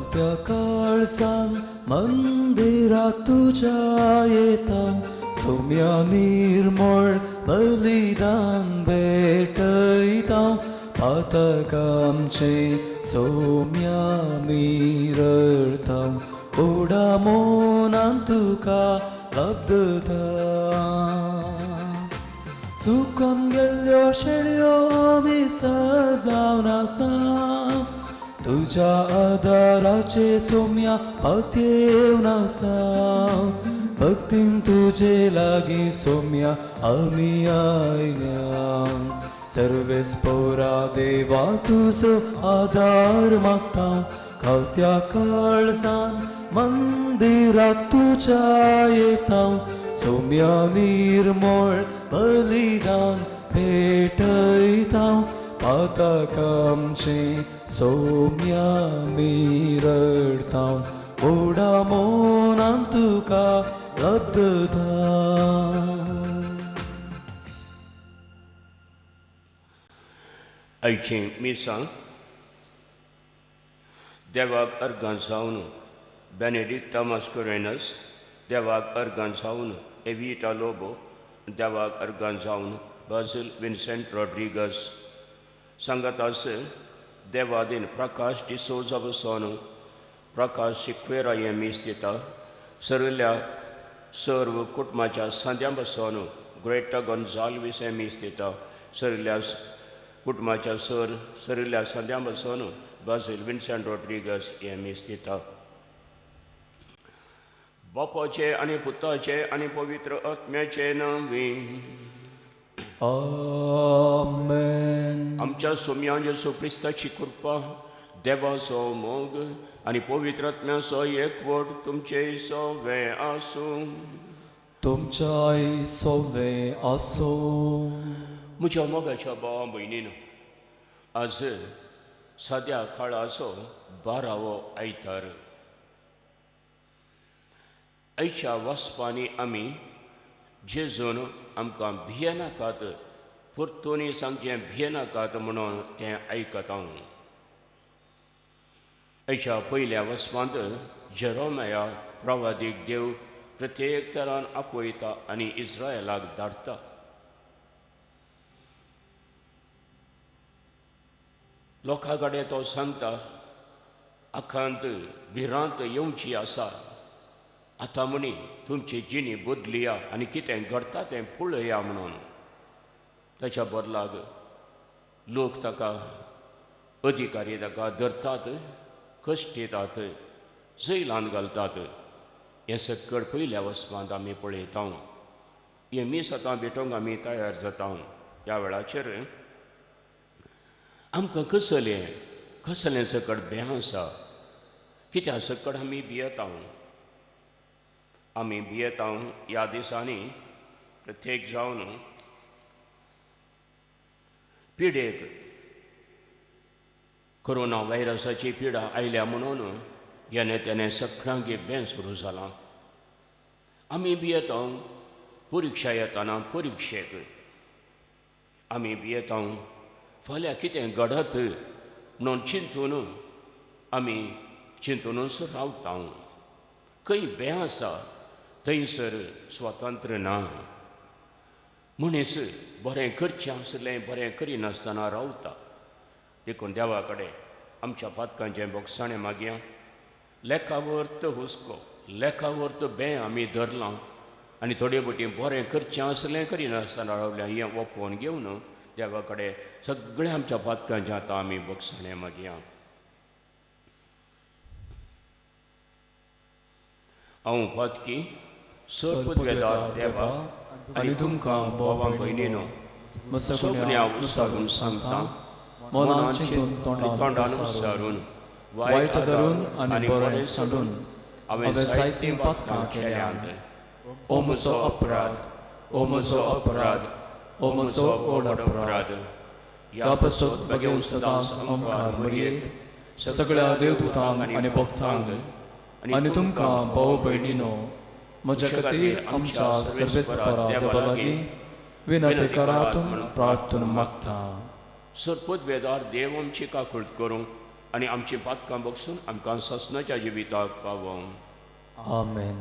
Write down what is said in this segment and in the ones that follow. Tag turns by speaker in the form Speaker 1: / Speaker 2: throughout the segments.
Speaker 1: धावत्या काळजान मंदिराक तुझ्या येता सोम्या निर्मळ बलिदान भेटयता पातकामचे सोम्या मिरळता ओडा मोनान तुका लब्धता चुकून गेल्ल्यो शेळयो आमी सजावन आसा तुझ्या आदाराचे सोम्या पातयेवन आसा भक्तीन तुजे लागीं सोम्या आमी आयल्या सर्वेस्पोरा देवा तुजो आदार मागता खावत्या काळजान मंदिराक तुझ्या येता सोम्या निर्मळ बलिदान भेटयता पातकामचे सोम्या मिरळता ओडा मोनान तुका लब्धता
Speaker 2: आयचें मिरसांग देवाक अर्गां जावन बेनेडिक्टा मास्कोरेनस देवाक अर्गां जावन एविटा लोबो देवाक अर्गां जावन बासिल विन्सेंट रॉड्रिगस सांगातास देवादीन प्रकाश डिसोजा बसोन प्रकाश शिक्वेरा हे मिस्तिता सरिल्ल्या सर्व कुटुंबाच्या सांद्या बसोन ग्रेटा गोन्जाल्वीस हे मिस्तिता सरिल्ल्या कुटुंबाच्या सरिल्ल्या सांद्या बसोन बासिल विन्सेंट रॉड्रिगस हे मिस्तिता बापाचे आनी पुताचे आनी पवित्र आत्म्याचे नांवे
Speaker 1: आमेन.
Speaker 2: आमच्या सोम्या येशू क्रिस्ताची कृपा देवाचो मोग आनी पवित्र आत्म्याचो एकवट तुमचे सवे आसूं
Speaker 1: तुमच्याय सोवे आसो.
Speaker 2: म्हज्या मोगाच्या भावा भयणीनो आज सद्या काळाचो 12वो आयतार. आयच्या वाचपांनी आमी जेजून आमकां भियेनाकात परतून सांगचें भियेनाकात म्हणून तें आयकता. आयच्या पयल्या वचपांत जेरोमया प्रवादीक देव प्रत्येक तरान आपयता आनी इस्रायलाक धाडटा. लोकां कडेन तो सांगता आखांत भिरांत येवची आसा आतां म्हणी तुमची जिणी बदलिया आनी कितें घडटा तें पळया म्हणून. ताच्या बदलाक लोक ताका अधिकारी ताका धरतात कश्टितात जैलान घालतात. हें सकट पयल्या वचपांत आमी पळयता. हें मीस आतां भेटोवंक आमी तयार जाता. ह्या वेळाचेर आमकां कसलें सकट भें आसा कित्या सकट आमी भियेता. आमी भियेता ह्या दिसांनी प्रत्येक जावन पिडेक कोरोना व्हायरसाची पिडा आयल्या म्हणून तेणे सगळ्यांक भें सुरू जालां. आमी भियेता परिक्षा येताना परिक्षेक. आमी भियेता फाल्यां कितें घडत म्हणून चिंतून आमी चिंतूनच रावता. खंय भें आसा थंयसर स्वातंत्र्य ना. मनीस बरें करचें आसलें बरें करिनासतना रावता. देखून देवा कडेन आमच्या पातकांचें बोगसाणें मागया. लेखावर्त हुस्को लेखावर्त भें आमी धरलां आनी थोडे फावटी बरें करचें आसलें करिनासतना रावलें. हें ओपोवन घेवन देवा कडेन सगळें आमच्या पातकांचें आतां आमी बोगसाणें मागया. हांव पातकी सर्पद्वेदार देवा आनी तुमकां बोवां भयणीनो सगळ्या उसारून सांगता मनान चिंतून तोंडान उसारून वायट धरून आनी बरें सोडून हांवें जायतीं पातकां केल्यांत. ओ म्हजो अपराध ओ म्हजो अपराध ओ म्हजो व्हड अपराध. ह्या पासून बेगीन सदांच ओंकार मरयेक सगळ्या देवदूतांक आनी भक्तांक आनी तुमकां भाव भयणीनो म्हजे खातीर आमच्या सर्वेस्परा देवा लागीं विनंती करात प्रार्थना मागता. सर्पद्वेदार देव आमची काकूळट करूं आनी आमची पातकां बगसून आमकां ससनाच्या जिविताक पावों.
Speaker 1: आमेन.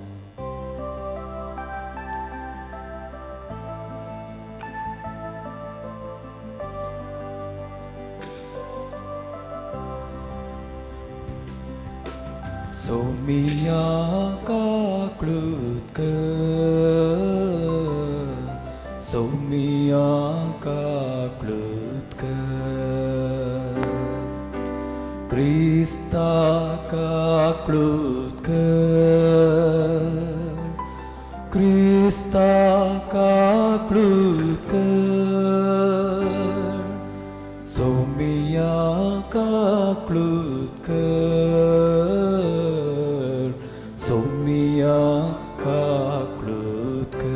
Speaker 1: सोमिया काक्लूत कर, सोमिया काक्लूत कर, क्रिस्ता काक्लूत कर, क्रिस्ता काक्लूत कर, सोमिया काक्लूत कर, सोमिया काक्लूत कर.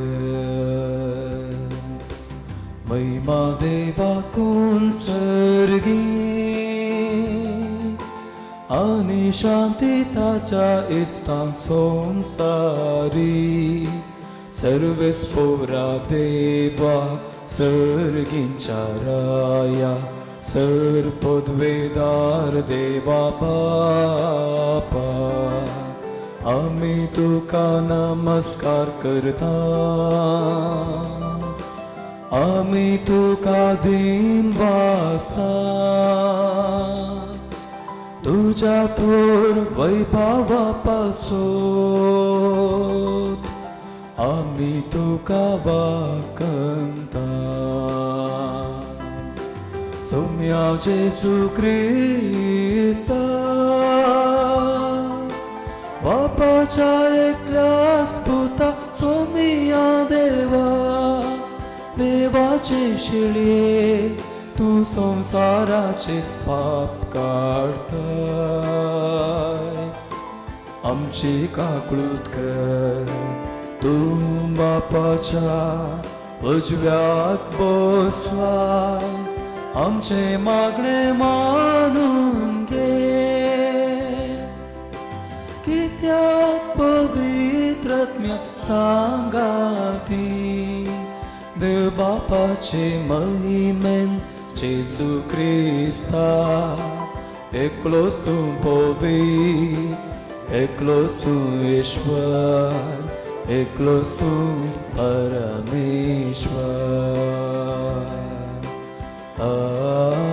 Speaker 1: महिमा देवाकून सर्गी आणि शांती ताच्या इष्टां संसारी, सर्वेस्पोरा देवा सर्गींच्या राया, सर्पद्वेदार देवा बापा, आम्ही तुका नमस्कार करता, आम्ही तुका दिन वाजता, तुझ्या थोर वैभवापासून आम्ही तुका वाकंता. सोम्या जेसू ख्रिस्ता, बापाच्या एकल्यास पुता, सोमिया देवा, देवाचे शिळे, तू संसाराचे पाप काढताय. आमची काकळूत कर, तू बापाच्या उजव्याक बसलाय, आमचे मागणे मानून घे. कित्याक पवित्रात्म्या सांगाती, देव बापाचे महिमेन जेसू क्रिस्ता, एकलोच तू पवित्र, एकलोच तू ईश्वर, एकलोच तू परमेश्वर. आमेन.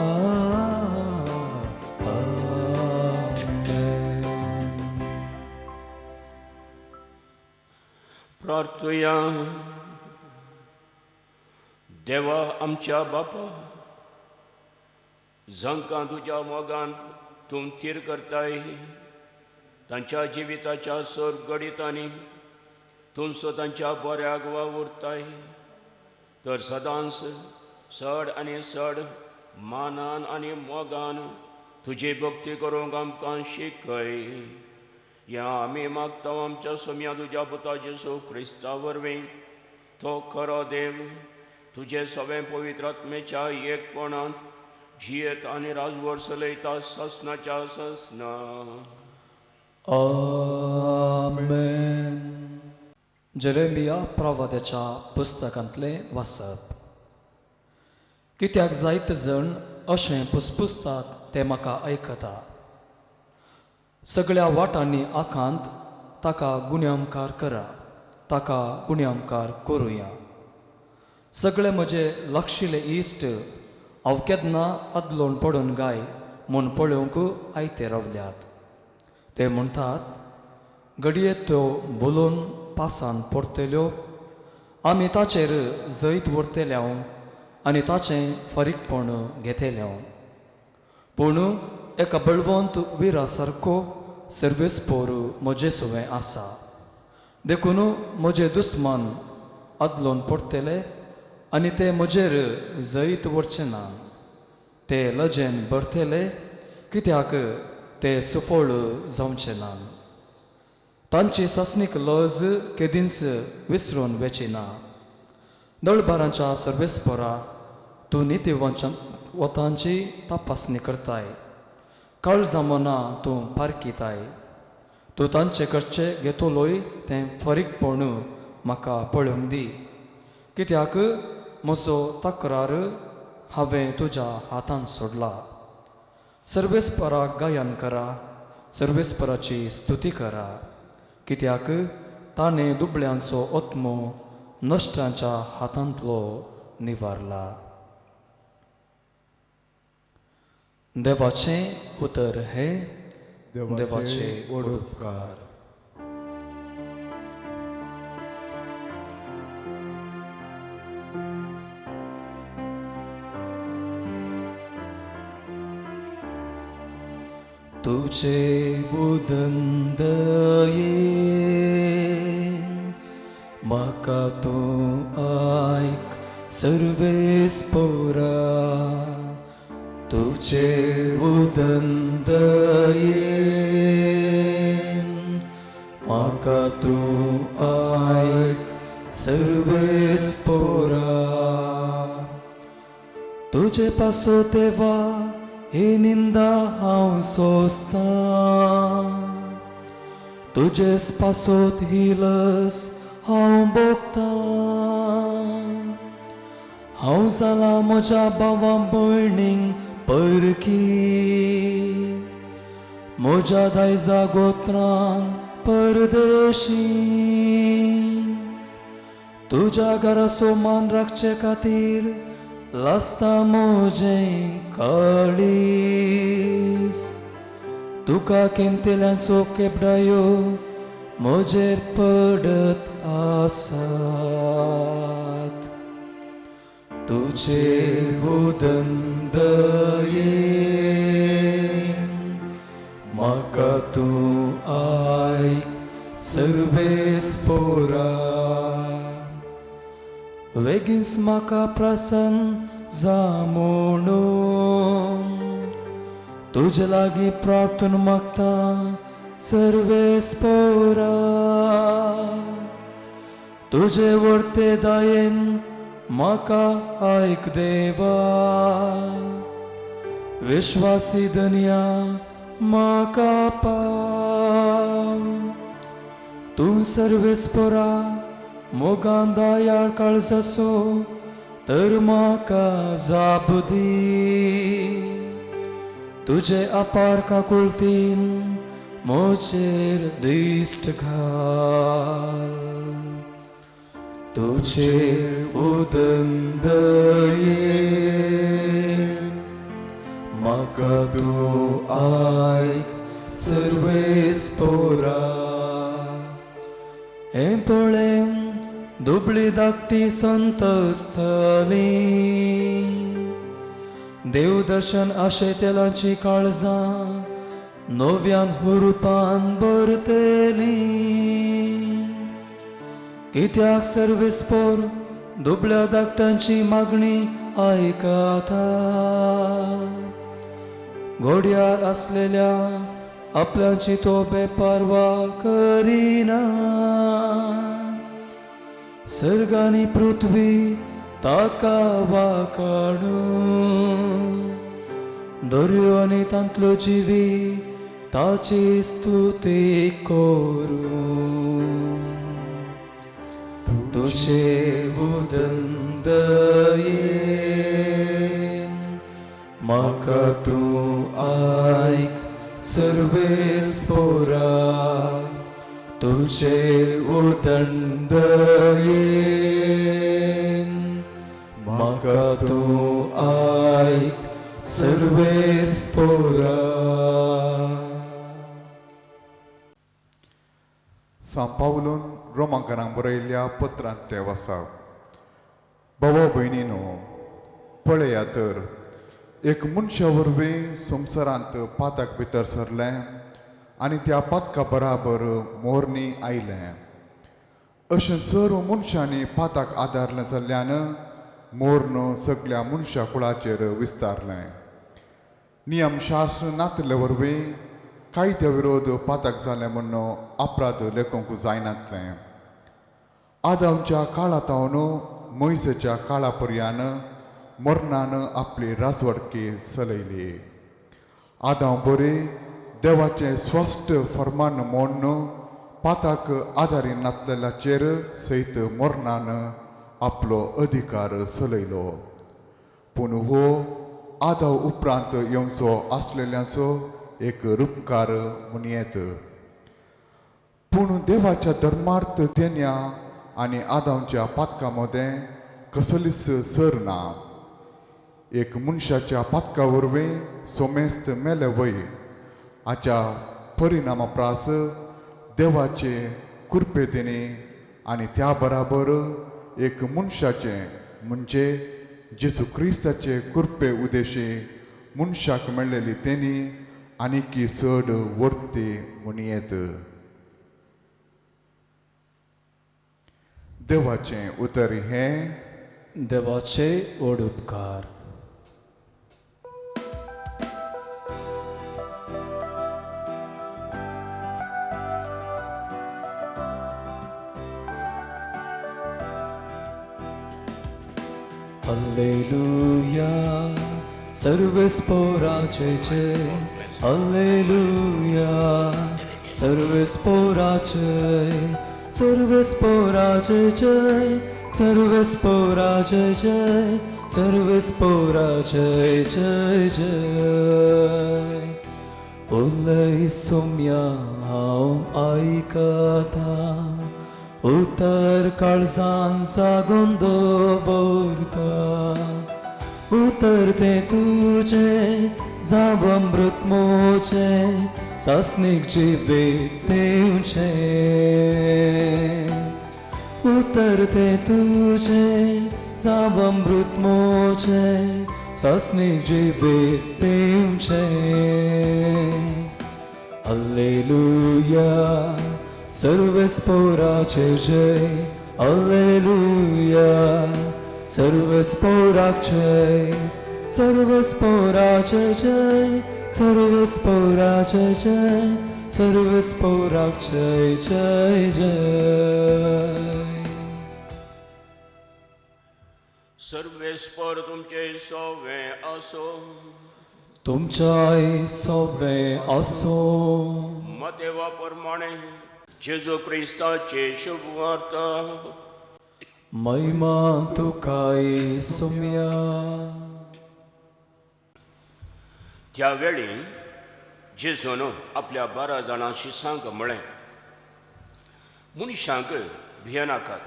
Speaker 2: प्रार्थुया. देवा आमच्या बापा, जांकां तुज्या मोगान तूं थीर करताय, तांच्या जिविताच्या सर गडितांनी तूं तांच्या बऱ्याक वावुरताय, तर सदांच चड आनी चड मानान आनी मोगान तुजी भक्ती करूंक आमकां शिकय. या आमी मागता आमच्या सोम्या तुज्या पुता जेसू क्रिस्ता वरवीं. तो खरो देव तुजे सगळे पवित्र आत्मेच्या एकपणांत जियेत आनी राजवट चलयता ससनाच्या ससना.
Speaker 1: आमेन. जेरेमिया प्रवाद्याच्या पुस्तकांतले वाचप. कित्याक जायते जण अशें पुसपुसतात ते म्हाका आयकता. सगळ्या वाटांनी आखांत ताका गुन्यांवकार करा, ताका गुन्यांवकार करुया. सगळे म्हजे लागशिल्ले इश्ट हांव केन्ना आदलोवन पडून गाय म्हूण पळोवंक आयते रावल्यात. ते म्हणटात, घडये त्यो बोलून पासान पडटल्यो, आमी ताचेर जैत व्हरतल्यो आनी ताचें फारीकपण घेतल्यो. पूण एका बळवंत विरा सारको सर्वेस्पोर म्हजे सुवें आसा. देखून म्हजे दुस्मान आदलोवन पडटले आनी ते म्हजेर जैत व्हरचे ना. ते लजेन भरतले, कित्याक ते सुफळ जावचे ना. तांची सासणीक लज केदींच विसरून वची ना. दळबारांच्या सर्वेस्परा तूं नितीवतांची तपासणी करताय. काळजा मना तूं पारकिताय. तूं तांचे कडचे घेतलोय तें फारीकपण म्हाका पळोवंक दी. कित्याक म्हजो तक्रार हांवें तुज्या हातांत सोडला. सर्वेस्पराक गायन करा, सर्वेस्पराची स्तुती करा, कित्याक ताणें दुबळ्यांचो आत्मो नश्टांच्या हातांतलो निवारला. देवाचें उतर हे देवाचे उपकार. तुझे उदंद येन म्हाका तूं आयक सर्वेस्परा. तुझे उदंद येन म्हाका तूं आयक सर्वेस्परा. तुझे पासो देवा ही निंदा हांव सोंसतां, तुजेच पासोत ही लस हांव भोगतां. हांव जाला म्हज्या भावा भयणींक परकी, म्हज्या दायजा गोत्रांक परदेशी. तुज्या घराचो मान राखचे खातीर लासता म्हजें काळीज. तुका केन्तेल्यांचो केपडायो म्हजेर पडत आसात. तुझे उदंद येन म्हाका तूं आयक सर्वेस्परा. वेगीस म्हाका प्रसन्न जा म्हणून तुजे लागीं प्रार्थना मागता सर्वेस्परा. तुजे वर्ते दयेन म्हाका आयक देवा. विश्वासी दुनिया म्हाका पाव. तूं सर्वेस्परा मोगान दयाळ काळजाचो तर म्हाका जाप दी. तुजे अपार काकुळतीन म्हजेर दिश्ट घाल. तुझे उदंद येन म्हाका तूं आयक सर्वेस्परा. हें पळेन दुबळी धाकटी संतस्थली, देवदर्शन आशेतेलांची काळजां नव्यान हुरुपान भरतेली. कित्याक सर्वेस्पर दुबळ्या धाकट्यांची मागणी आयकता. घोड्यार आसलेल्या आपल्याची तो बेपारवा करिना. सर्गानी पृथ्वी ताका वाकाडून, दर्यो आनी तांतलो जिवी ताची स्तुती करून. तुझे उदंद येन म्हाका तूं आयक सर्वेस्परा. तुझे उदंड येन म्हाका तूं आयक सर्वेस्परा.
Speaker 3: सांपावलून रोमांकारांक बरयल्ल्या पत्रांत ते वाचा. भावा भयणीनो, पळया तर एक मनशा वरवीं संवसारांत पाताक भितर सरलें आनी त्या पातका बराबर मोरनी आयलें. अशें सर्व मनशांनी पाताक आदारलें जाल्ल्यान मोर्न सगळ्या मनशा कुळाचेर विस्तारलें. नियमशास्त्र नातले वरवीं कायद्या विरोध पाताक जालें म्हूण अपराध लेखूंक जायनातलें. आदामच्या काळांतावन मोइसेच्या काळा पर्यान मरणान आपली राजवडकी चलयली. आदाम बरी देवाचें स्पश्ट फर्मान म्हूण पाताक आदारी नातलेल्याचेर सयत मरणान आपलो अधिकार चलयलो. पूण हो आदाव उपरांत येवचो आसलेल्यांचो एक रूपकार म्हूण येत. पूण देवाच्या धर्मार्थ तेन्या आनी आदावच्या पातका मदें कसलीच सर ना. एक मनशाच्या पातका वरवीं सोमेस्त मेले वय हाच्या परिणामा प्रास देवाचे कृपेतेनी आनी त्या बराबर एक मनशाचे म्हणजे जेजू क्रिस्ताचे कृपे उदेशी मनशाक मेळ्ळेली तेनी आनीक चड वर्ती म्हूण येत. देवाचें उतर हें
Speaker 1: देवाचे व्हड उपकार. Alleluia, सर्वेस्पोराचे जय. Alleluia, सर्वेस्पोराचे सर्वेस्पोराचे जय. सर्वेस्पोराचे जय. सर्वेस्पोराचे जय जय. उलय सोम्या हांव आयकता उतर काळजान सागून दवरता. उतर तें तुजें जावं अमृत मोचें सासणीक जिबेक पेंवचें. उतर तें तुजें जावं अमृत मोचें सासणीक जिबेक पेंवचें. Alleluia, सर्वेस्पोराचे जय. Alleluia, सर्वेस्पोराक जय. सर्वेस्पोराचे जय. सर्वेस्पोराचे जय. सर्वेस्पोराक जय जय जय.
Speaker 2: सर्वेस्पर तुमचे सोवे असो.
Speaker 1: तुमच्याय सोबे असो.
Speaker 2: मतेवा प्रमाणे जेजू क्रिस्ताचे शुभ वार्ता.
Speaker 1: महिमा तुकाय सोम्या.
Speaker 2: त्या वेळी जेजून आपल्या 12 जाणां शिसांक म्हळें, मनशांक भियेनाकात.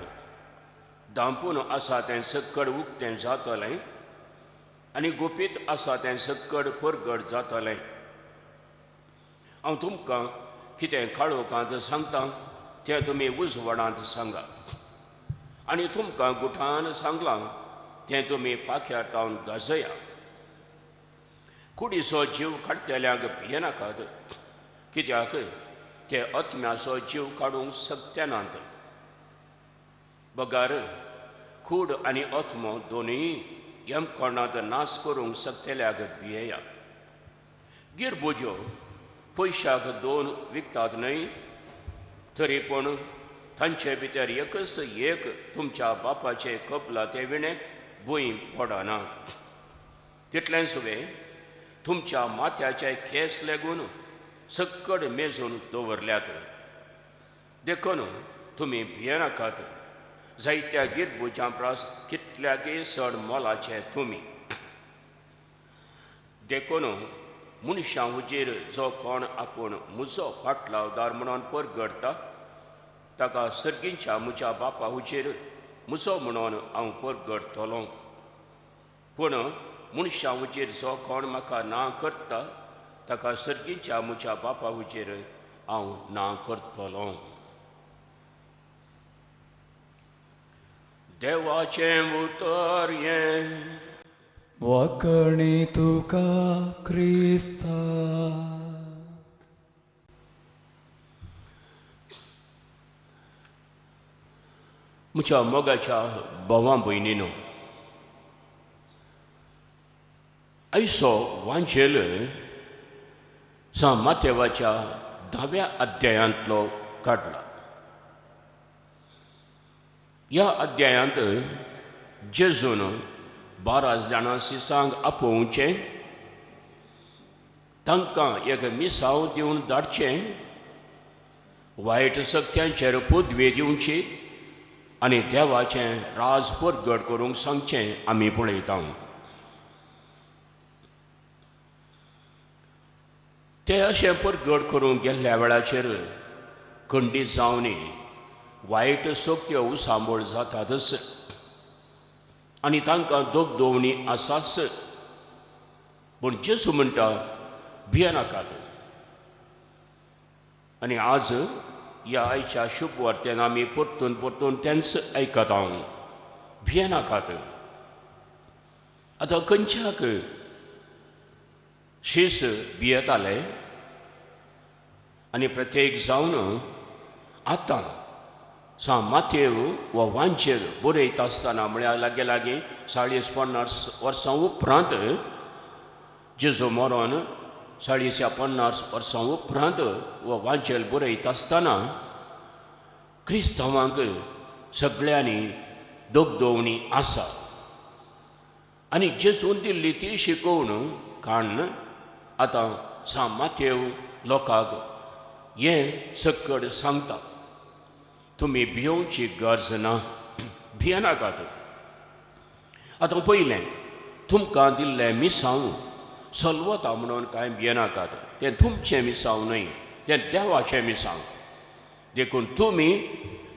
Speaker 2: दांपून आसा तें सक्कड उक्तें जातलें आनी गुपीत आसा तें सक्कड परगट जातलें. हांव तुमकां कितें काळोखांत सांगता तें तुमी उजवाडांत सांगा, आनी तुमकां गुठान सांगलां तें तुमी पाख्याटावन गाजया. कुडीचो जीव काडटल्यांक भियेनाकात, कित्याक ते अत्म्याचो जीव काडूंक शकतेनात. बगार कूड आनी अत्मो दोनूय यमकोणांत नाश करूंक शकतल्याक भियेया. गिरबुज्यो पयशाक 2 विकतात न्हय, तरी पूण तांचे भितर एकच एक तुमच्या बापाचे कपला ते विणे भुंय पडना. तितलेंच वे तुमच्या माथ्याचे केस लेगून सक्कड मेजून दवरल्यात. देखून तुमी भियेनाकात. जायत्या गिरबुजां प्रास कितल्याकय चड मोलाचे तुमी. देखून मनशां हुजीर जो कोण आपूण म्हजो फाटलावदार म्हणून परगडटा, ताका सर्गींच्या म्हज्या बापा हुजीर म्हजो म्हणून हांव परगडटलों. पूण मनशां हुजीर जो कोण म्हाका ना करता, ताका सर्गींच्या म्हज्या बापा हुजीर हांव ना करतलों. देवाचें उतर हें.
Speaker 1: वाकणी तुका क्रिस्ता.
Speaker 2: म्हज्या मोगाच्या भावां भयणीनो, आयचो वांजेल सान मातेवाच्या 10व्या अध्यायांतलो काडला. ह्या अध्यायांत जेजून 12 जाणां शिसांक आपोवचें, तांकां एक मिसाव दिवन धाडचें, वायट सक्त्यांचेर पदवी दिवची आनी देवाचें राज परगट करूंक सांगचें आमी पळयता. ते अशें परगट करूंक गेल्ल्या वेळाचेर खंडीत जावनी वायट शक्त्यो उसांबळ जातातच आनी तांकां दोगदोवणी आसाच. पूण जेसू म्हणटा भियेनाकात. आनी आज ह्या आयच्या शुभ वार्तेन आमी परतून परतून तेंच आयकत हांव, भियेनाकात. आतां खंयच्याक शीस भियेताले आनी प्रत्येक जावन आतां माथेव वा वांचेर बरयता आसतना म्हळ्यार लागीं लागीं 40-50 वर्सां उपरांत जेजू मरोन 40-50 वर्सां उपरांत वा वांचेर बरयता आसतना क्रिस्तांवांक सगळ्यांनी दोगदोवणी आसा. आनी जेजून दिल्ली ती शिकोवन काण आतां माथेव लोकांक हें सकट सांगता. तुमी भियोवची गरज ना, भियेनाकात. आतां पयलें तुमकां दिल्लें मिसांव चलवता म्हणून कांय भियेनाकात. तें तुमचें मिसांव न्हय, तें देवाचें मिसांव. देखून तुमी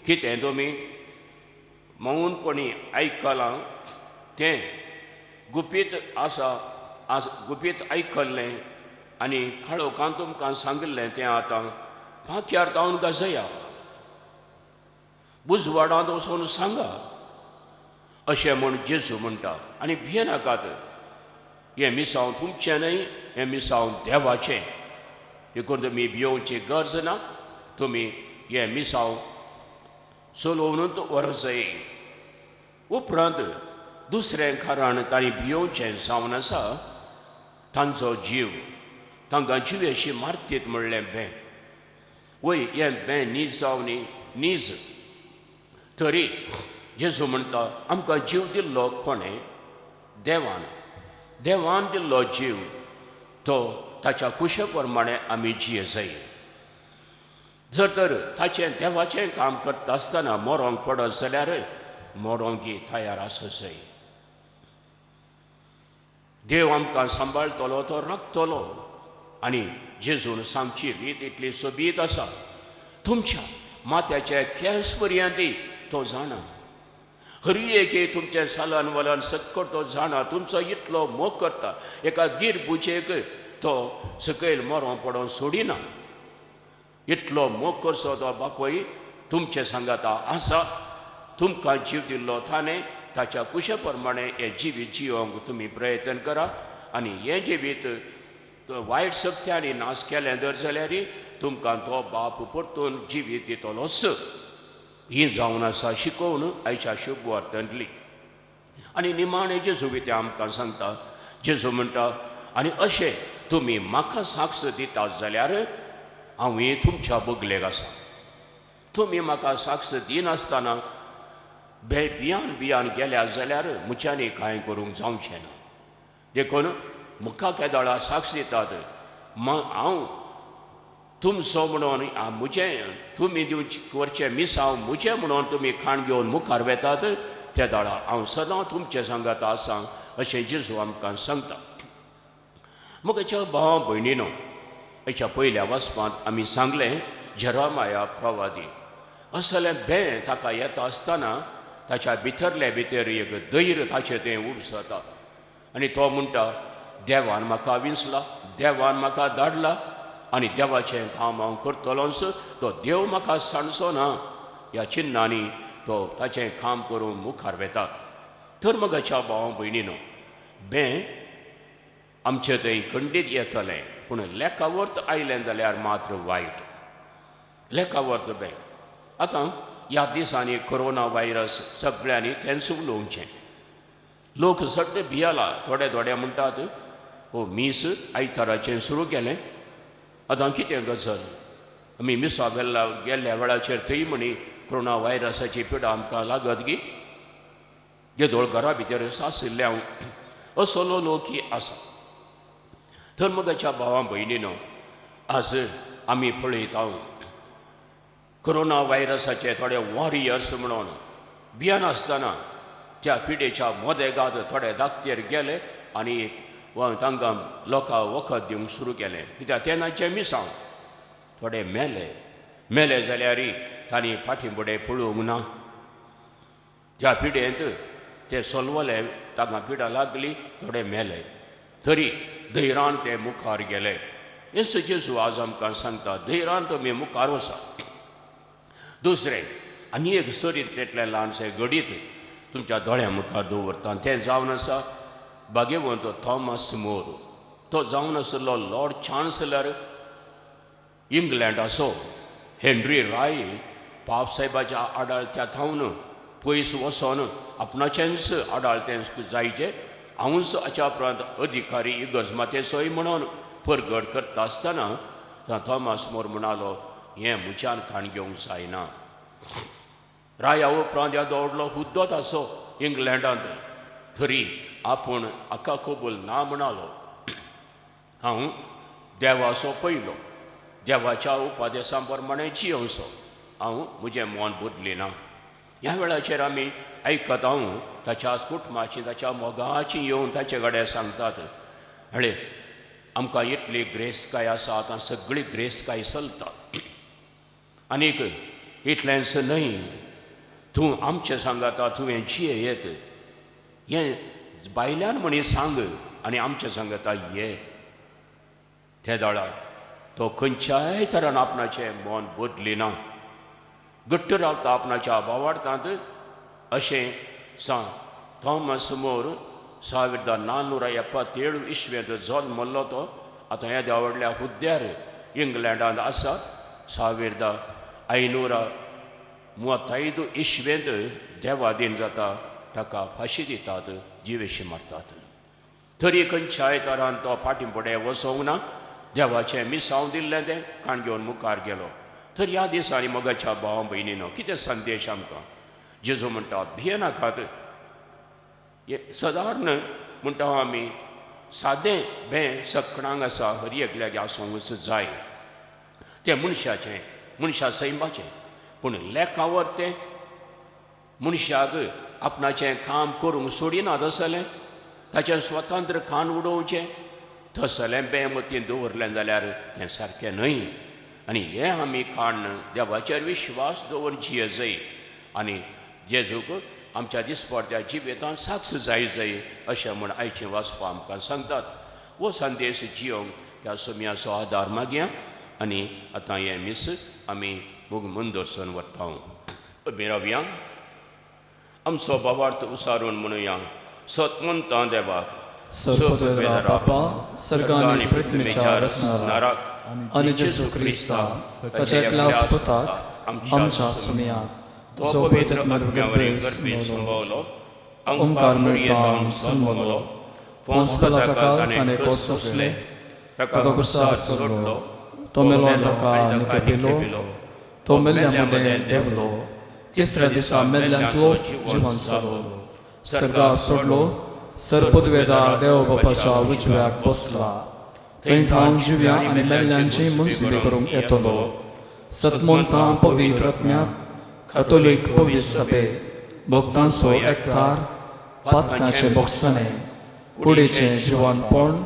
Speaker 2: कितें तुमी मौनपणी आयकलां तें गुपीत गुपीत आयकल्लें आनी काळोखान तुमकां सांगिल्लें तें आतां फांक्यार जावन गाजया, बुजवाडांत वचून सांगा अशें म्हूण जेजू म्हणटा. आनी भियेनाकात. हें मिसांव तुमचें न्हय, हें मिसांव देवाचें. देखून तुमी भियोवची गरज ना. तुमी हें मिसांव चलोवनूच व्हरच जाय. उपरांत दुसरें कारण तांणी भियोवचें जावन आसा तांचो जीव. तांकां जिवेशी मारतीत म्हणलें बें. वय हें बें नीज जावनी नीज. तरी जेजू म्हणटा आमकां जीव दिल्लो कोणें? देवान. देवान दिल्लो जीव तो ताच्या कुशे प्रमाणें आमी जिये जाय. जर तर ताचें देवाचें काम करता आसतना मरोंक पडत जाल्यार मरोंकय तयार आसत जाय. देव आमकां सांबाळटलो, तो राखतलो. आनी जेजून सांगची रीत इतली सोबीत आसा. तुमच्या माथ्याचे केंस पर्यंत तो जाणा. हर एके तुमचें सालन वलन सकट तो जाणा. तुमचो इतलो मोग करता. एका गिर बुचेक तो सकयल मरों पडोवन सोडिना. इतलो मोग करचो तो बापूय तुमचे सांगाता आसा. तुमकां जीव दिल्लो ताणें ताच्या कुशे प्रमाणें हें जिवीत जियोंक तुमी प्रयत्न करा. आनी हें जिवीत वायट शक्त्यांनी नाश केलें जर जाल्यार तुमकां तो बाप परतून जिवीत दितलोच. ही जावन आसा शिकोवन आयच्या शुभ वार्तांतली. आनी निमाणें जेजू तें आमकां सांगता. जेजू म्हणटा आनी अशें तुमी म्हाका साक्ष दितात जाल्यार हांवूय तुमच्या बगलेक आसा. तुमी म्हाका साक्ष दिनासतना भियान गेल्यात जाल्यार म्हज्यानी कांय करूंक जावचें ना. देखून म्हाका केदोळा साक्ष दितात. हांव तुमचो म्हणून म्हजें तुमी दिवचे करचें मिसांव म्हजें म्हणून तुमी खाण घेवन मुखार वेतात त्या दाळा हांव सदां तुमचे सांगात आसा अशें जेजू आमकां सांगता. म्हज्या भावा भयणीनो, हेच्या पयल्या वचपांत आमी सांगलें जेरमाया प्रवादी असलें बें ताका येता आसतना ताच्या भितरले भितर एक धैर्य ताचें तें उपसता. आनी तो म्हणटा देवान म्हाका विंचला, देवान म्हाका धाडला आनी देवाचें काम हांव करतलोच. तो देव म्हाका सांडचो ना ह्या चिन्नांनी तो ताचें काम करून मुखार वेता. तर म्हज्या भावा भयणीनो, बें आमचे थंय खंडीत येतलें पूण लेखावर्त आयलें जाल्यार मात्र वायट. लेखावर्त बें. आतां ह्या दिसांनी कोरोना वायरस सगळ्यांनी तेंच उलोवचें. लोक सट्ट भियेला. थोडे म्हणटात हो मीस आयताराचें सुरू केलें. आतां कितें गजाल? आमी मिसा गेल्ल्या वेळाचेर थंय म्हणी कोरोना वायरसाची पिडा आमकां लागत गी. येदोळ घरा भितर सासिल्ल्या असलो लोकय आसा. तर म्हज्या भावा भयणीनो, आज आमी पळयता कोरोना वायरसाचे थोडे वॉरियर्स म्हणून भियानासतना त्या पिडेच्या मोदेगाद थोडे धाकटेर गेले आनी वा तांकां लोकां वखद दिवंक सुरू केलें कित्याक तेन्नाचे मिसांव थोडे मेले जाल्यारय तांणी फाटींफुडें पळोवंक ना त्या पिडेंत ते सोलवले तांकां पिडा लागली थोडे मेले तरी धैर्यान ते मुखार गेले येसू जेजू आज आमकां सांगता धैर्यान तुमी मुखार वचा दुसरें आनी एक चरित्रेंतलें ल्हानशें गडीत तुमच्या दोळ्या मुखार दवरता तें जावन आसा भाग्यवंत थॉमस मोर तो जावन आशिल्लो लॉर्ड चान्सलर इंग्लंडाचो हेनरी राय पाप साहेबाच्या आडाळत्यांत थावन पयस वचोन आपणाचेंच आडाळतें जायचें हांवूच हाच्या उपरांत अधिकारी इगर्जमातेचोय म्हणून परगट करता आसतना थॉमस मोर म्हणालो हें म्हज्यान खाण घेवंक जायना राया उपरांत येदो व्हडलो हुद्दो ताचो इंग्लंडांत तरी आपूण हाका कबूल ना म्हणालो हांव देवाचो पयलो देवाच्या उपादेशां प्रमाणें जियोंचो हांव म्हजें मन बदलिना ह्या वेळाचेर आमी आयकत हांव ताच्या कुटुंबाची ताच्या मोगाची येवन ताचे कडेन सांगतात हळे आमकां इतली ग्रेसकाय आसा आतां सगळी ग्रेसकाय चलता आनीक इतलेंच न्हय तूं आमचें सांगता तुवें जियेत हें बायल्यान म्हणी सांग आनी आमचें सांगता ये त्या दाळार तो खंयच्याय तरान आपणाचें मन बदलिना घट्ट रावता आपणाच्या भावार्थांत अशें सांग थॉमस मोर 1477 इस्वेंत जल्मलो तो आतां येद्या व्हडल्या हुद्द्यार इंग्लंडांत आसा 1535 इस्वेंत देवादीन जाता ताका फाशी दितात जिवेशी मारतात तरी खंयच्याय तरान तो फाटींफुडें वचोंक ना देवाचें मिसांव दिल्लें तें काण घेवन मुखार गेलो तर ह्या दिसांनी मोगाच्या भाव भयणीनो कितें संदेश आमकां जेजू म्हणटा भियेनाकात सादारण म्हणटा आमी सादें भें सखणांक आसा हरी एकल्याक आसूंकच जाय तें मनशा सैमाचें पूण लेखावर तें मनशाक आपणाचें काम करूंक सोडिनात आसलें ताचें स्वतंत्र खाण उडोवचें तसलें बेमतीन दवरलें जाल्यार तें सारकें न्हय आनी हें आमी खाण देवाचेर विश्वास दवरून जियेजय आनी जेजूक आमच्या दिसपट्ट्या जिवितांत साक्ष जाय अशें म्हण आयचें वाचपां आमकां सांगतात हो संदेश जियोंक ह्या सुमयाचो आदार मागया आनी आतां हें मीस आमी मुगमून दर्शन व्हरता रावया आमचो भावार्थ उसारून म्हणुया सतमंता देवाक
Speaker 1: सर्वोदय बापा सर्गांनी पृथ्वीच्या रचणारा आणि जेजू ख्रिस्ता ताच्या एकल्याच पुताक आमच्या सुमयाक जो पवित्र आत्म्यावरील गर्भेत संभवलो ओंकार मिळतान जन्मलो पोंस पिलाताका ताणे कोसले ताका क्रुसार सोडलो तो मेलो ताका निकेपिलो तो मेल्ल्यांमध्ये देवलो तिसऱ्या दिसा मेल्ल्यांतलो जिवन जालो सर्गाक सोडलो सर्पद्वेदार देव बापाच्या उजव्याक बसला थंय थांव जिव्या आनी मेल्ल्यांची मनसुबी करूंक येतलो सतमंता पवित्र आत्म्याक कॅथोलीक पवित्र सभे भक्तांचो एकठार पातकांचे बोगसणे कुडीचें जिवनपण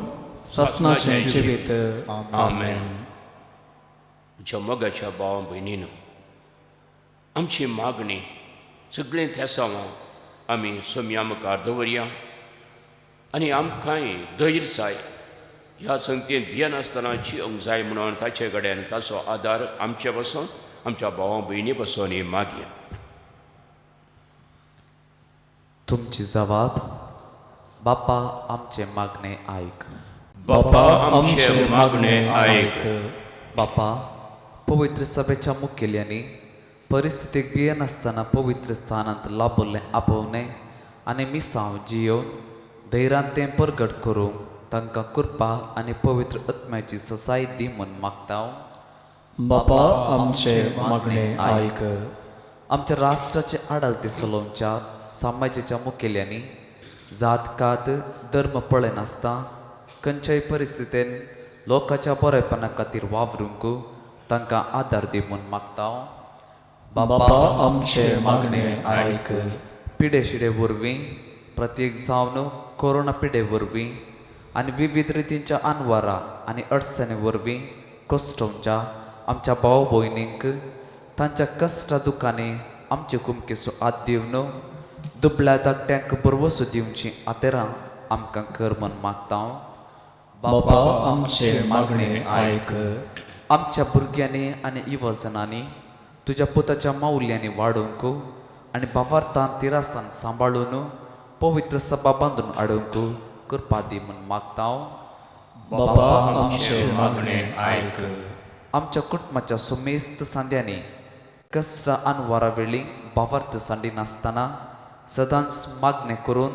Speaker 1: ससनाचें जिवीत आमेन
Speaker 2: म्हज्या मोगाच्या भाव भयणीनो आमची मागणी सगळीं थेसांवां आमी सुमया मुखार दवरया आनी आमकांय धैर्य जाय ह्या संगतीन भियेनासतना जियोंक जाय म्हणून ताचे कडेन ताचो आदार आमचे पासून आमच्या भावां भयणी पासून ही मागया
Speaker 4: तुमची जबाब बापा आमचे मागणे आयक
Speaker 2: बापा आमचे मागणे आयक
Speaker 4: बापा पवित्र सभेच्या मुखेल्यांनी परिस्थितीक भियेनासतना पवित्र स्थानांत लाभुल्लें आपोवणे आनी मिसांव जियोवन धैर्यान तें परगट करूंक तांकां कृपा आनी पवित्र आत्म्याची ससाय दी म्हूण मागता
Speaker 1: बापा आमचे मागणे आयक
Speaker 4: आमच्या राष्ट्राचे आडालते चलोवच्या समाजाच्या मुखेल्यांनी जात कात धर्म पळयनासता खंयच्याय परिस्थितीन लोकांच्या बरेपणा खातीर वावरूंक तांकां आदार दी म्हूण मागता
Speaker 1: बापा आमचे मागणे आयक
Speaker 4: पिडे शिडे वरवीं प्रत्येक जावन कोरोना पिडे वरवीं आणि विविध रितींच्या अनवारा आणि अडचणी वरवीं कश्टांच्या आमच्या भाव भयणींक तांच्या कश्टा दुखांनी आमचे कुमकेचो आद दिवन दुबळ्या धाकट्यांक बरवसो दिवची आतेरां आमकां कर म्हण मागता.
Speaker 1: बापा आमचे मागणे आयक.
Speaker 4: आमच्या भुरग्यांनी आनी युवजनांनी तुज्या पुताच्या माऊल्यांनी वाडोवंक आनी भावार्थान तिरासान सांबाळून पवित्र सभा बांदून हाडूंक कृपा दी म्हण मागता.
Speaker 1: बापा आमचे मागणे आयक.
Speaker 4: आमच्या कुटुंबाच्या सुमेस्त सांद्यांनी कश्टा अनवारा वेळी भावार्थ सांडी नासतना सदांच मागणे करून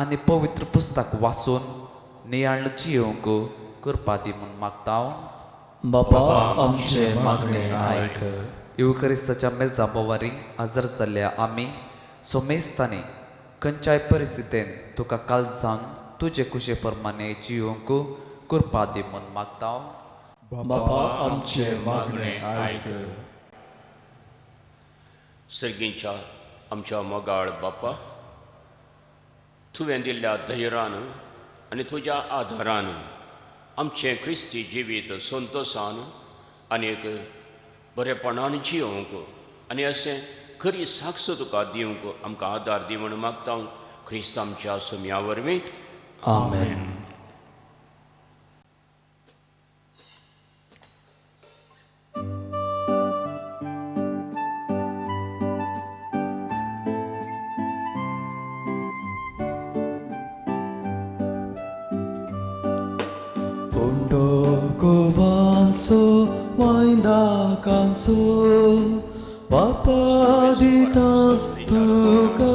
Speaker 4: आनी पवित्र पुस्तक वाचून नियाळ जियोवंक कृपा दी म्हण मागता.
Speaker 1: बापा आमचे मागणे आयक.
Speaker 4: युवकरिस्ताच्या मेजा बोवारी हजर जाल्ल्या आमी सोमेस्तांनी खंयच्याय परिस्थितीन तुका काल जावन तुजे कुशे प्रमाणे जियोवंक कृपा दी म्हण मागता.
Speaker 1: बापा आमचे मागणे आयक.
Speaker 2: सर्गींच्या आमच्या मोगाळ बापा, तुवें दिल्ल्या धैर्यान आनी तुज्या आदारान आमचें क्रिस्ती जिवीत संतोशान आनीक बरेपणान जियोवंक आनी अशें खरी साक्ष तुका दिवंक आमकां आदार दी म्हण मागता. क्रिस्त आमच्या सुम्या वरवीं
Speaker 1: आमेन. Govanso wainda kanso papadita tuka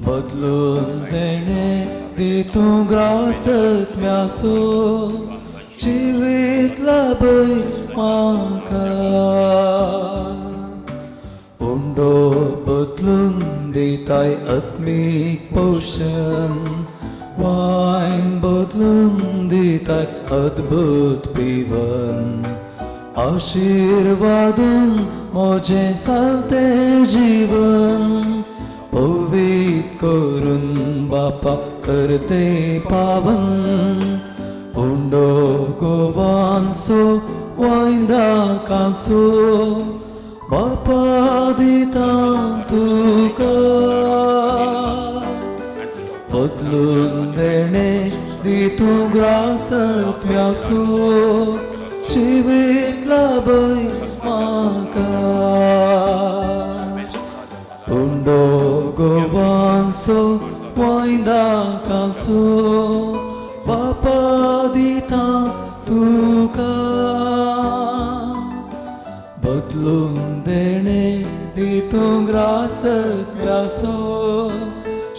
Speaker 1: बदलून देणे दितू ग्रासत म्यासो जिवीत लाभय म्हाका उंडो बदलून दिताय आत्मीक पोषण वाइन बदलून दिताय अद्भुत पिवन आशीर्वादून मोजे सालते जीवन पवित करून बापा करते पावन उंडो गोवांसो वायंदा कांसो बापा दिता तुका बदलून देणे दितू ग्रासत म्यासो जिवीत लाभय म्हाका उंडो गोवांसो वायंदा कांसो बापा दिता तुका बदलून देणे दितू ग्रासत म्यासो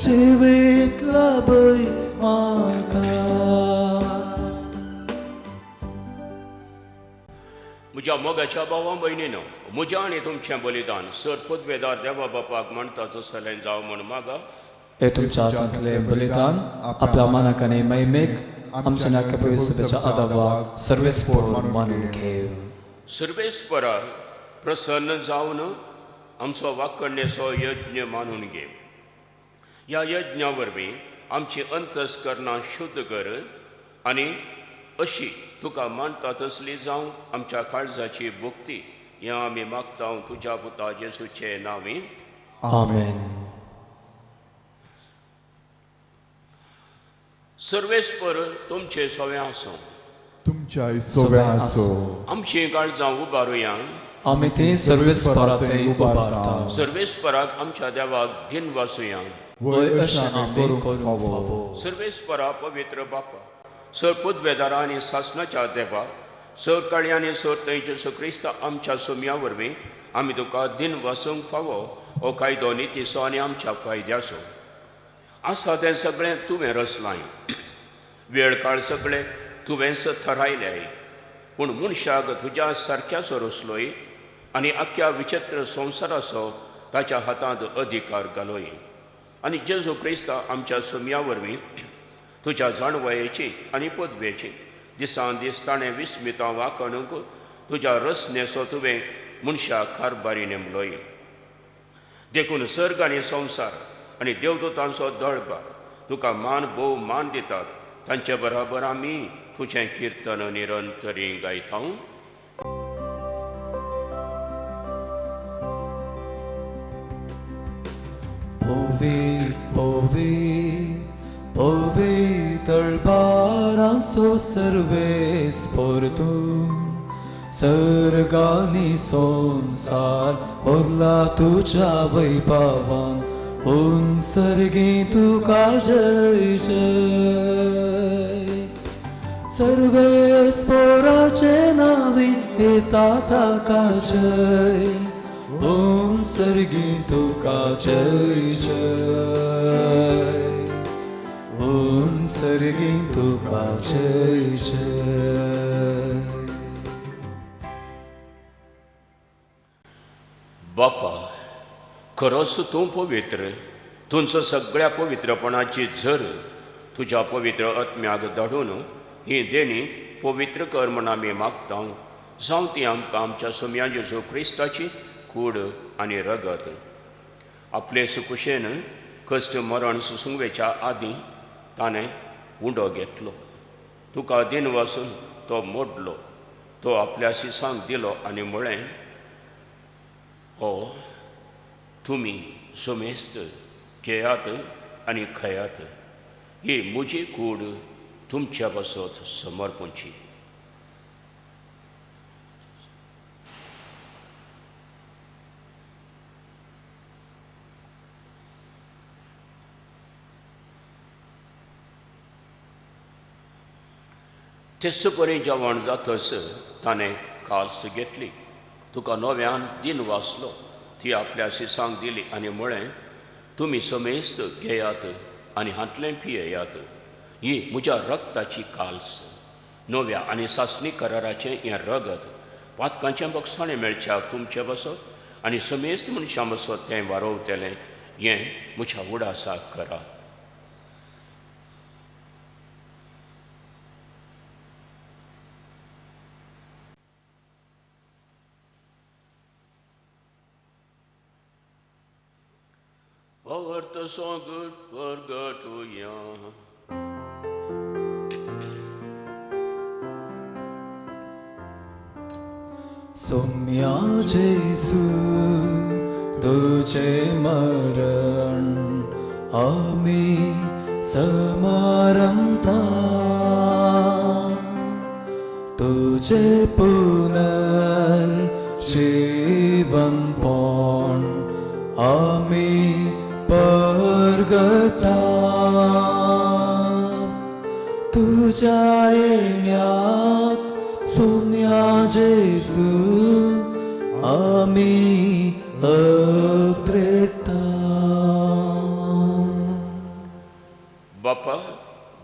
Speaker 1: जिवीत लाभय म्हाका.
Speaker 2: म्हज्या मोगाच्या भावां भयणीनो, म्हज्या आनी तुमचें बलिदान सर पदवेदार देवा बापाक म्हणटाचो सलें जावं म्हण मागा.
Speaker 1: हे तुमच्या हातांतले बलिदान आपल्या मनाक आनी महिमेक आमच्या नाक्या पवित्रतेच्या आदावाक सर्वेस्पर मानून घेव.
Speaker 2: सर्वेस्परा प्रसन्न जावन आमचो वाकणणेचो यज्ञ मानून घेव. ह्या यज्ञा वरवीं आमची अंतस्करणां शुद्ध कर आनी अशी तुका मानता तसली जावं आमच्या काळजाची भुक्ती हें आमी मागता तुज्या पुता जेसूचे नांवीं.
Speaker 1: आमेन.
Speaker 2: सर्वेस्पर तुमचे सोवें आसूं.
Speaker 3: तुमच्या सोव्या असो.
Speaker 2: आमची काळजां उबारुया.
Speaker 1: आमी ती सर्वेस्परांत उबारता.
Speaker 2: सर्वेस्पराक आमच्या देवाक दिन वासुया.
Speaker 1: वय अशें आमी करूंक फावो.
Speaker 2: सर्वेस्परा पवित्र बापा, सर पदवेदारा आनी सासणाच्या देवा, सर काळी आनी सर थंयचे सुक्रिस्त आमच्या सुम्या वरवीं आमी तुका दिन वासूंक फावो हो कायदो नितीसो आनी आमच्या फायद्याचो आसा तें सगळें तुवें रचलाय. वेळ काळ सगळें तुवेंच थरायल्याय. पूण मनशाक तुज्या सारक्याचो रचलोय आनी आख्या विचित्र संवसाराचो ताच्या हातांत अधिकार घालोय. आनी जेजू क्रिस्ता आमच्या सुम्या वरवीं तुज्या जाणवयेची आनी पदवेची दिसान दीस ताणें विस्मितां वाकणूक तुज्या रचनेचो तुवें मनशाक कारभारी नेमलोय. देखून सर्ग आनी संवसार आनी देवदूतांचो दळबार तुका मान भोव मान दितात तांचे बराबर आमी तुझें किर्तन निरंतरी गायता.
Speaker 1: तळपारांचो सर्वेस्पोर तूं सर्गानी संसार भरला तुझ्या वैभवान होऊन सर्गी तुका जय जय. सर्वेस्पोराचे नावी येता ताका जय ओम सर्गी तुका जय जय ओम सर्गी तुका जय जय.
Speaker 2: बापा, खरोच तूं पवित्र. तुमचो सगळ्या पवित्रपणाची झर तुझ्या पवित्र आत्म्याक धाडून ही देणी पवित्र कर म्हूण आमी मागता. जावं ती आमकां आमच्या सोम्या जेजू क्रिस्ताची कूड आनी रगत. आपले सुकुशेन कश्ट मरण सुसुंगवेच्या आदीं ताणें उंडो घेतलो. तुका दिन वाचून तो मोडलो. तो आपल्या सिसांक दिलो आनी म्हळें, हो तुमी सोमेस्त घेयात आनी खयात. ही म्हजी कूड तुमच्या बसत समर्पणची. तेच परी जेवण जातस ताणें काल्स घेतली. तुका नव्यान दिन वाचलो. ती आपल्या सिसांक दिली आनी म्हळें, तुमी समेस्त घेयात आनी हातलें पियेयात. ही म्हज्या रक्ताची काल्स, नव्या आनी सासणी कराराचें हें रगत. पातकांचें बक्षाणें मेळच्याक तुमचे बसत आनी समेस्त मनशां बसत तें वारोवतेलें हें म्हज्या उडासाक करा. Povertă sogât părgătuia.
Speaker 1: सोम्या जेसू तुझे मरण आम्ही समरंता. तुझे पुनर्जीवनपण आम्ही परगटा. तुझ्या येण्यात सोम्या जेसू आम्ही अत्रेता.
Speaker 2: बापा,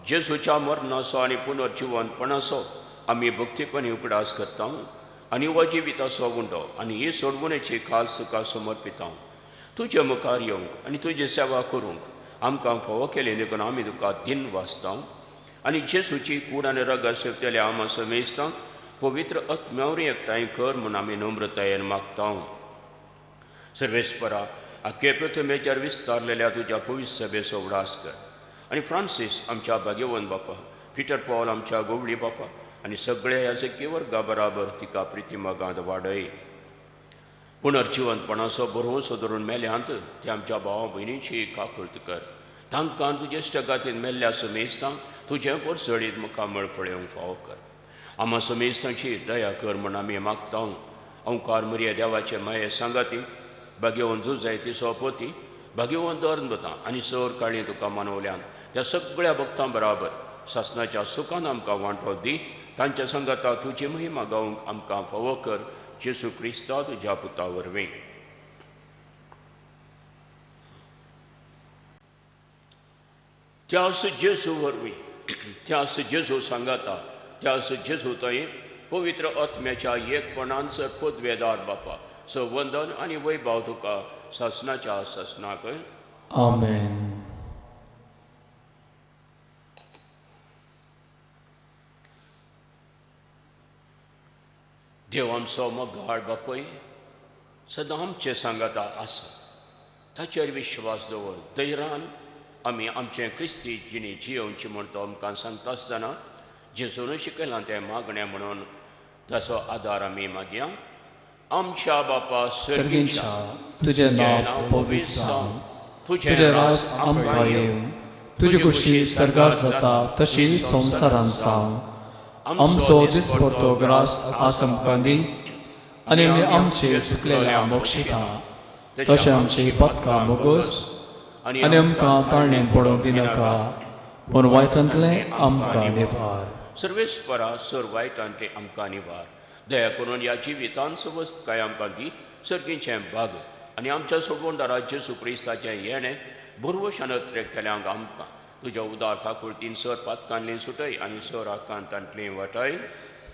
Speaker 2: जेजूच्या मरणाचो आनी पुनर्जीवनपणाचो आमी भक्तीपणी उकडास करता आनी हो जिविताचो उंडो आनी ही सोडवणेची खास तुका समर्पिता. तुजे मुखार येवंक आनी तुजी सेवा करूंक आमकां फोव केले देखून आमी तुका दिन वाचता आनी जेजूची कूड आनी रगत सेवतेले आमा समेजता. पवित्र आत्म्यावरी एकठांय कर म्हूण आमी नम्रतायेन मागता. सर्वेस्परा, आख्खे पृथ्वीचेर विस्तारलेल्या तुज्या पवित्र सभेचो उडास कर आनी फ्रांसीस आमच्या भाग्यवन बापा, पिटर पॉल आमच्या गोवळी बापा आनी सगळे याजकी वर्गा बराबर तिका प्रितीमागांत वाडय. पुनर्जीवनपणाचो भरवंसो धरून मेल्यांत ते आमच्या भावा भयणीची काकूळट कर. तांकां तुजे इश्टगातीन मेल्ल्या समेजता तुजें परसळीत मुखार मळफळेवंक फाव कर. आमा समेजतांची दया कर म्हूण आमी मागता. ओंकार मरिया देवाचे माये सांगाती, भाग्यवन जुजाय ती सोपोती, भाग्यवन दर्नबता आनी सर काळी तुका मानवल्यान त्या सगळ्या भक्तां बराबर सासणाच्या सुखान आमकां वांटो दी. तांच्या संगता तुजी महिमा गावंक आमकां फावो कर. जेसू क्रिस्ता तुज्या पुता वरवीं. त्यास जेजू वरवीं, त्यास जेजू सांगाता, त्यास जेजू थंय पवित्र आत्म्याच्या एकपणान सर पदवेदार बापा वंदन आनी वैभव तुका सासणाच्या सासणाक.
Speaker 1: आमेन.
Speaker 2: देव आमचो मोगाळ बापय सदां आमचे सांगाता आसा. ताचेर विश्वास दवर, धैर्यान आमी आमचे क्रिस्ती जिणी जियोवची म्हण तो आमकां सांगता आसतना जेजून शिकयलां तें मागणें म्हणून ताचो आदार आमी मागया. आमच्या बापा
Speaker 1: सर्गींच्या तुझे नांव पवित्र जावं, तुझे रास आमकां येवं, तुजी कुशी सर्गार जाता तशी संवसारांत जावं. आमचो दिसपडटो ग्रास आज आमकां दी, आनी आमी आमचे सुकलेल्या मोक्षिता तशें आमची पदकां मोगोस, आनी आमकां ताळणेन पडोवंक दिनाका, पूण वायटांतलें आमकां निवार.
Speaker 2: सर्वेस्परा सर वायटांतले आमकां निवार. दया करून ह्या जिवितांत सवस्त काय आमकां दी. सर्गींचें भाग आनी आमच्या सोडवणदारा जेजू क्रिस्ताचें येणें बरोवशान केल्यांक आमकां तुज्या उदार काकुळतीन सर पातकांतली सुटय आनी सर आकांतांतली वटय.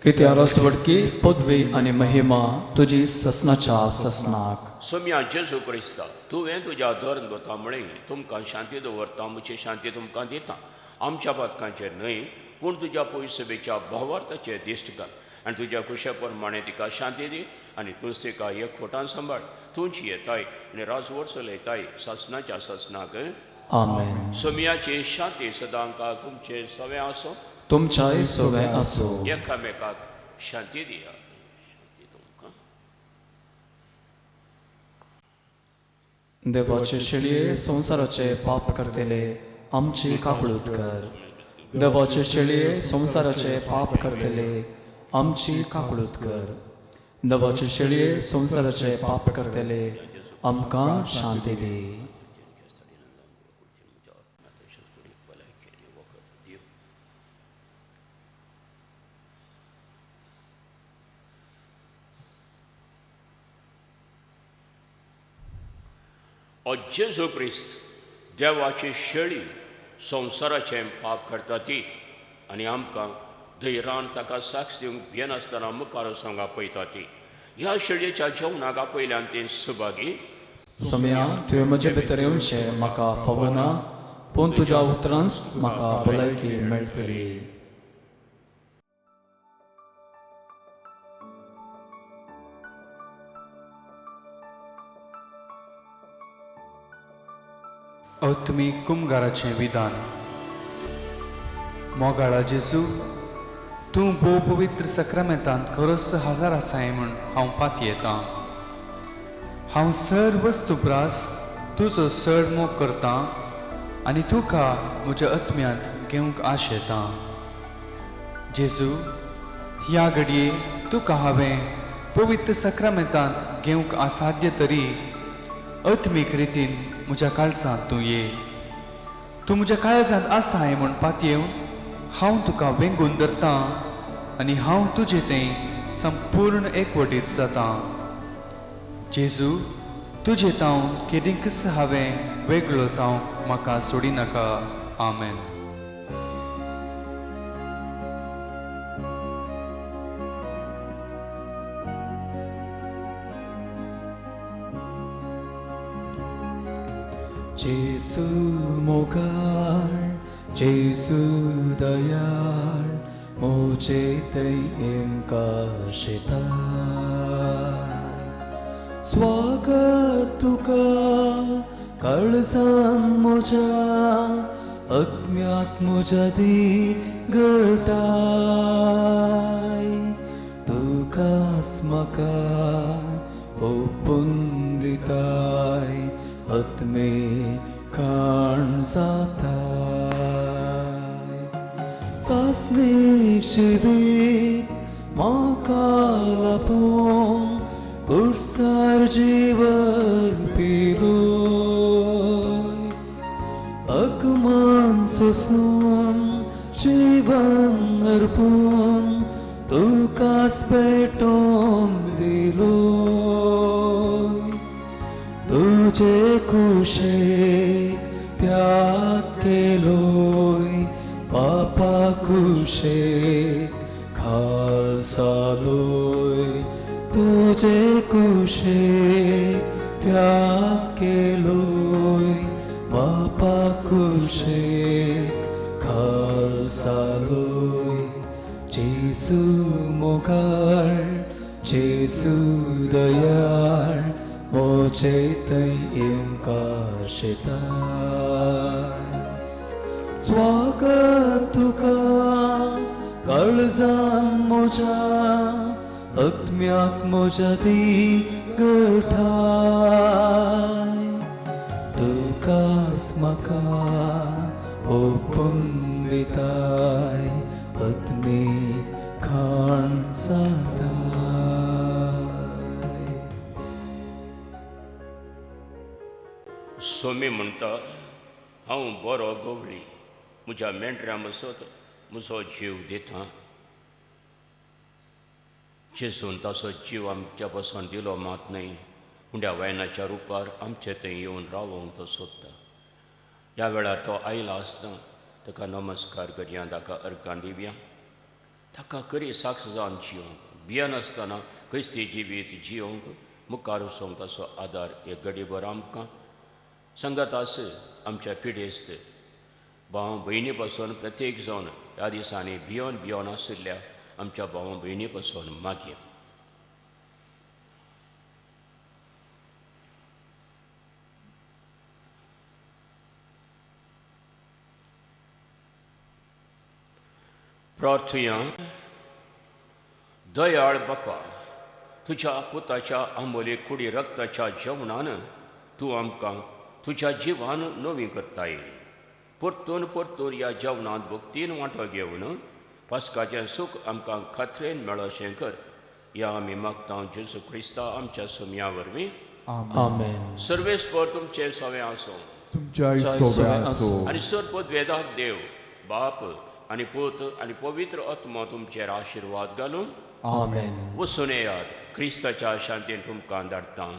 Speaker 1: कित्या रसवडकी पदवी आनी महिमा तुजी ससनाच्या ससनाक.
Speaker 2: सोम्या जेजू क्रिस्ता तुवें तुज्या धर्म दोतामुळे तुमकां शांती दवरता, म्हजी शांती तुमकां दिता. आमच्या पदकांचेर न्हय पूण तुज्या पयसभेच्या भावार्थाचेर दिश्ट घाल आनी तुज्या कुशे प्रमाणे तिका शांती दी आनी तूंच तिका एकवटान सांबाळ. तुमची येताय आनी राजवट चलयताय ससनाच्या ससनाक.
Speaker 1: आमेन.
Speaker 2: सोम्याची शांती सदांकाळ तुमचे सवे आसो.
Speaker 1: तुमच्याय सोवे आसो.
Speaker 2: एकामेकाक शांती दिया. शांती तुमकां.
Speaker 1: देवाचे शेळये संवसाराचे पाप करतेले आमची काकळूत कर. देवाचे शेळये संवसाराचे पाप करतेले आमची काकळूत कर. देवाचे शेळये संवसाराचे पाप करतेले आमकां शांती दी.
Speaker 2: जेजू क्रिस्त देवाची शेळी संवसाराचें पाप करता ती आनी आमकां धैर्यान ताका साक्ष दिवंक भियेनासतना मुखार वचोंक आपयता ती. ह्या शेळयेच्या जेवणाक आपयल्यान ती सुभागी.
Speaker 1: सोम्या तुवें म्हजे भितर येवचें म्हाका फावना, पूण तुज्या उतरांच म्हाका भलायकी मेळटली.
Speaker 5: आत्मीक कुमगाराचें विधान. मोगाळा जेजू, तूं भोव पवित्र सक्रामेंतांत खरोच हजर आसाय म्हूण हांव पात येतां. हांव सर वस्तुप्रास तुजो चड मोग करतां आनी तुका म्हज्या आत्म्यांत घेवंक आशेतां. जेजू, ह्या घडये तुका हांवें पवित्र सक्रामेंतांत घेवंक असाध्य तरी आत्मीक रितीन म्हज्या काळजांत तूं ये. तूं म्हज्या काळजांत आसाय म्हूण पात येवन हांव तुका वेंगून धरतां आनी हांव तुजें तें संपूर्ण एकवटीत जातां. जेजू, तुजें तावन केदींकच हांवें वेगळो जावंक म्हाका सोडिनाका. आमेन.
Speaker 1: जेजू मोगाळ, जेजू दयाळ, मोचे तेंका शिताय. स्वागत तुका काळजान म्हज्या, आत्म्याक म्हज्या दी घटाय. तुकाच म्हाका ओपून दिताय, आत्मे खाण जाताय. सासणेक जिवीत म्हाका लापून कुर्सार जीवन पिलोय. अकमान सोसून जीवन अर्पून तुकाच पेटोवन दिलोय. तुजे कुशेक त्याग केलोय, पापा कुशेक खालसालोय. तुजे कुशेक त्याग केलोय, पापा कुशेक खालसालोय. जेजू मोगाळ, जेजू दयाळ, मोचे तै इंकारशिता स्वागत तुका काळजान मोजा आत्म्याक मोजा दी गठाय तुकास म्हाका ओपून दिताय आत्मी खाण जाताय.
Speaker 2: सोमी म्हणटा हांव बरो गवळी म्हज्या मेंढऱ्या मसत म्हजो जीव दिता. जेजून ताचो जीव आमच्या बसून दिलो मात न्हय, हुंड्या वायनाच्या रुपार आमचे थंय येवन रावोंक तो सोदता. ह्या वेळार तो आयला आसता ताका नमस्कार करया, ताका अर्गां दिवया, ताका खरी साक्ष जावन जियोंक, भियेनासतना क्रिस्ती जिवीत जियोंक मुखार वचोंक ताचो आदार एक घडीभर आमकां सांगत आस. आमच्या पिडेस्त भाव भयणी पासून प्रत्येक जावन ह्या दिसांनी भियोन भियोन आशिल्ल्या आमच्या भाव भयणी पासून मागया. प्रार्थया. दयाळ बापा, तुझ्या पुताच्या आंबोली कुडी रक्ताच्या जेवणान तूं आमकां तुझ्या जिवान नवी करताय. परतून परतून ह्या जेवणांत भक्तीन वांटो घेवन पास्काचें सूख आमकां खात्रेन मेळोशें कर. ह्या आमी मागता जेजू क्रिस्ता आमच्या सोम्या वरवीं.
Speaker 1: आमेन.
Speaker 2: सर्वेस्पर तुमचें सोवें आसूं
Speaker 3: तुमच्या सोबे असो
Speaker 2: आनी सर्वपद वेदाक देव बाप आनी पूत आनी पवित्र आत्मा तुमचेर आशिर्वाद घालून
Speaker 1: आमेन.
Speaker 2: वचून येयात. क्रिस्ताच्या शांतीन तुमकां धाडटा.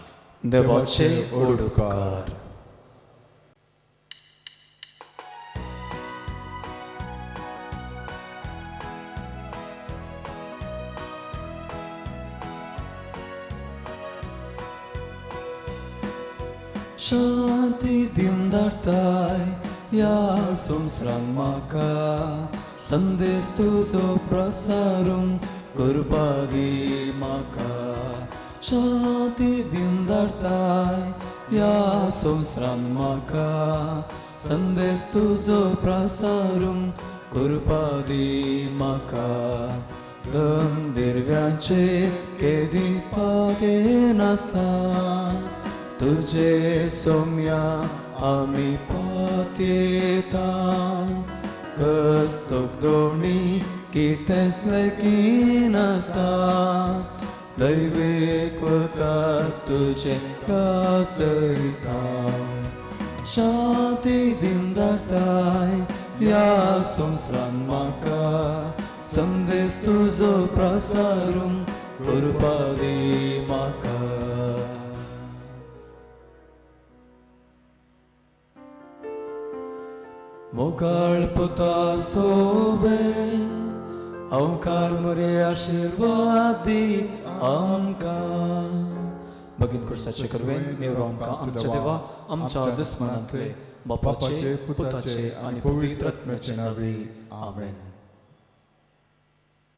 Speaker 1: देवाचे ओडकार. शांती दिवन धाडटाय ह्या संवसारांत म्हाका, संदेश तुजो प्रसारूंक करपा दी म्हाका. शांती दिवन धाडटाय ह्या संवसारांत म्हाका, संदेश तुजो प्रसारूंक करपा दी म्हाका. गंधर्व्यांचे केदी पाते नासता, तुझे सोम्या आमी पातयेता. कस्तूक दोणी कितेंच लेगीन आसा, दैवीक वतात तुजे कासयता. शांती दिवन धाडटाय ह्या संवसारांत म्हाका, संदेश तुजो प्रसारूंक करपा दी म्हाका. मोगाळ पुता सोबे अवकार मरे आशीर्वाद दी आमकां. भगीन कुर्साचे करवेन मेवरो आमकां आमच्या देवा आमच्या दुस्मनांतले बापाचे पुताचे आनी पवित्र आत्म्याचे नांवी. आमेन.